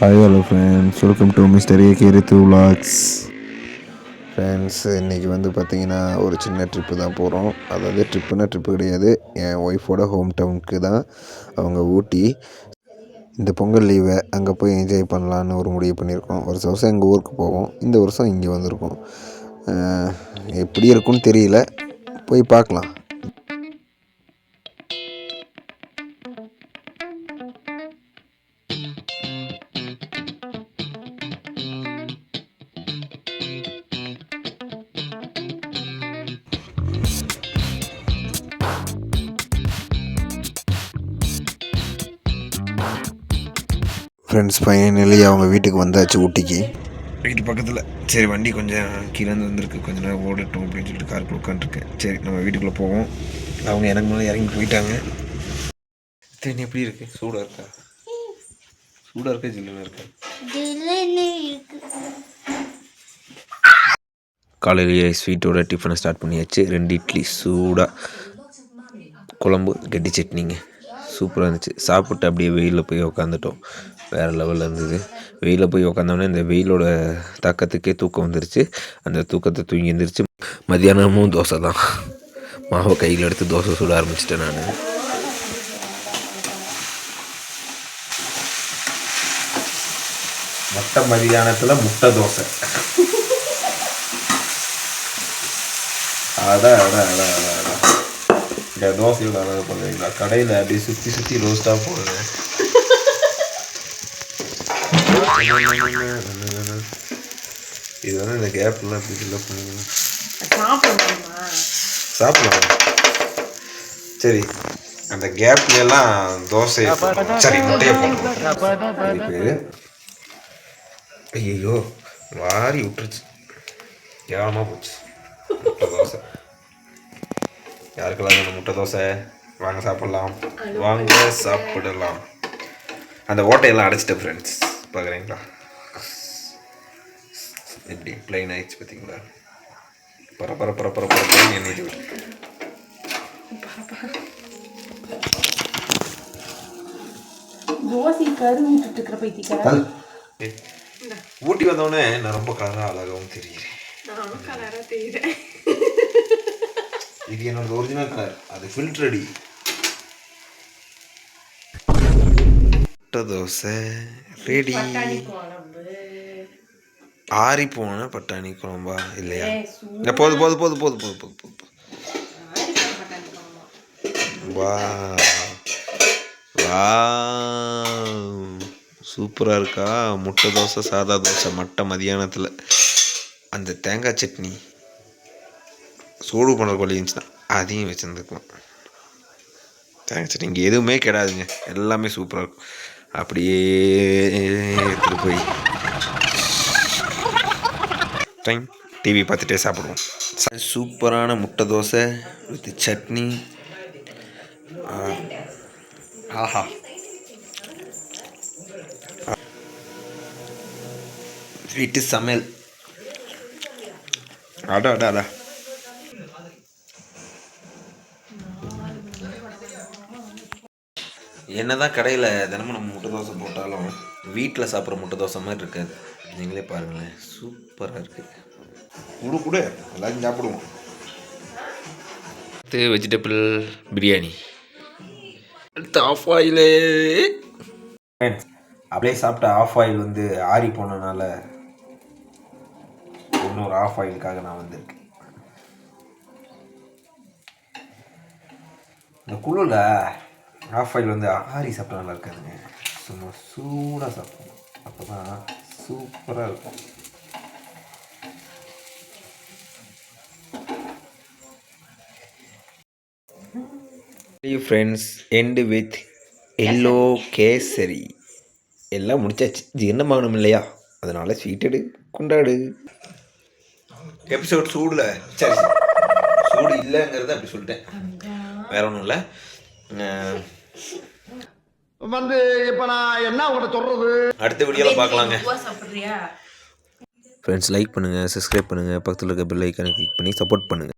Hi hello friends, welcome to mister AK Ritu vlogs. Friends, இன்றைக்கி பார்த்திங்கன்னா ஒரு சின்ன ட்ரிப்பு தான் போகிறோம். அதாவது ட்ரிப்பு கிடையாது, என் ஒய்ஃபோட ஹோம் டவுனுக்கு தான். அவங்க ஊட்டி. இந்த பொங்கல் லீவை அங்கே போய் என்ஜாய் பண்ணலான்னு ஒரு முடிவு பண்ணியிருக்கோம். வருஷம் எங்கள் ஊருக்கு போவோம், இந்த வருஷம் இங்கே வந்திருக்கோம். எப்படி இருக்குன்னு தெரியல, போய் பார்க்கலாம். ஃப்ரெண்ட்ஸ், ஃபைனலி அவங்க வீட்டுக்கு வந்தாச்சு, ஊட்டிக்கு. வீட்டு பக்கத்தில். சரி, வண்டி கொஞ்சம் கீழே வந்துருக்கு, கொஞ்சம் நேரம் ஓடட்டும் அப்படின்னு சொல்லிட்டு காருக்குள்ள உட்காந்துருக்கேன். சரி, நம்ம வீட்டுக்குள்ளே போவோம். அவங்க எனக்கு மேலே இறங்கி போயிட்டாங்க. தண்ணி எப்படி இருக்கு? சூடாக இருக்கா? சூடாக இருக்கா ஜில்லுன்னு இருக்கா? காலையிலேயே ஸ்வீட்டோட டிஃபனை ஸ்டார்ட் பண்ணியாச்சு. 2 இட்லி சூடாக, குழம்பு, கெட்டி சட்னிங்க. சூப்பராக இருந்துச்சு. சாப்பிட்டு அப்படியே வெயிலில் போய் உக்காந்துட்டோம். வேறு லெவலில் இருந்தது. வெயிலில் போய் உக்காந்தோடனே இந்த வெயிலோட தாக்கத்துக்கே தூக்கம் வந்துருச்சு. அந்த தூக்கத்தை தூங்கி எழுந்திரிச்சு மத்தியானமும் தோசை தான். மாவை கையில் எடுத்து தோசை சுட ஆரம்பிச்சிட்டேன் நான். மத்தியானத்தில் முட்டை தோசை. இந்த தோசையோட அழகாக பண்ணுவீங்களா? கடையில் அப்படியே சுற்றி ரோஸ்ட்டாக போடுங்க. இது இந்த கேப்லாம் அப்படி ஃபில்லப் பண்ணுங்க. சாப்பிடலாம். சரி, அந்த கேப்லாம் தோசை, சரி முட்டையை போடணும். ஐயோ, வாரி விட்டுருச்சு, கேவலமாக போச்சு. முட்டை தோசை யாருக்கெல்லாம் வேணும்? முட்டை தோசை வாங்க சாப்பிடலாம், வாங்க சாப்பிடலாம். அந்த ஓட்டையெல்லாம் அடைச்சிட்டேன் ஃப்ரெண்ட்ஸ், பார்க்குறீங்களா? எப்படி பிளைன் ஆயிடுச்சு பார்த்தீங்களா? பரப்பர என்னது ஊட்டி வந்தோடனே நான் ரொம்ப கலராக அழகாகவும் தெரியுறேன். இது என்னோட ஒரிஜினல் கலர், அது ஃபில்டர் அடி. முட்டை தோசை ரெடி. ஆறி போன பட்டாணி குழம்பா இல்லையா? போது. வா வா, சூப்பராக இருக்கா? முட்டை தோசை, சாதா தோசை, மத்தியானத்தில் அந்த தேங்காய் சட்னி சூடு பண்ண கொள்ளி இருந்துச்சுன்னா அதையும் வச்சுருந்துக்கலாம். தேங்காய் சட்னி இங்கே எதுவுமே கிடையாதுங்க, எல்லாமே சூப்பராக இருக்கும். அப்படியே எடுத்துகிட்டு போய் டைம் டிவி பார்த்துட்டே சாப்பிடுவோம். சூப்பரான முட்டை தோசை வித் சட்னி. ஆஹா, வீட்டு சமையல். அடா என்னதான் கடையில் தினமும் நம்ம முட்டை தோசை போட்டாலும் வீட்டில் சாப்பிட்ற முட்டை தோசை மாதிரி இருக்காது. நீங்களே பாருங்களேன், சூப்பராக இருக்குது. கூட எல்லாரும் சாப்பிடுவோம். வெஜிடபிள் பிரியாணி, அடுத்து ஆஃப் ஆயிலே. அப்படியே சாப்பிட்ட ஆஃப் ஆயில் ஆறி போனனால இன்னொரு ஆஃப் ஆயிலுக்காக நான் வந்திருக்கேன். இந்த குழுவில் ஆஃப் ஆயில் ஆறி சாப்பிட்டா நல்லா இருக்காதுங்க. சும்மா சூடாக சாப்பிடணும், அப்போ தான் சூப்பராக இருக்கும். Friends, end with yellow kesari. எல்லாம் முடிச்சாச்சு, ஜீரணமாகணும் இல்லையா? அதனால் ஸ்வீட் எடு, கொண்டாடு. எபிசோட் சூடில், சரி சூடு இல்லைங்கிறத அப்படி சொல்லிட்டேன், வேற ஒன்றும் இல்லை. இப்போ நான் என்ன உங்கள்கிட்ட சொல்கிறது? அடுத்த வீடியோவில் பார்க்கலாங்க. ஃப்ரெண்ட்ஸ், லைக் பண்ணுங்கள், சப்ஸ்கிரைப் பண்ணுங்கள், பக்கத்தில் இருக்க பெல் ஐக்கானை கிளிக் பண்ணி சப்போர்ட் பண்ணுங்கள்.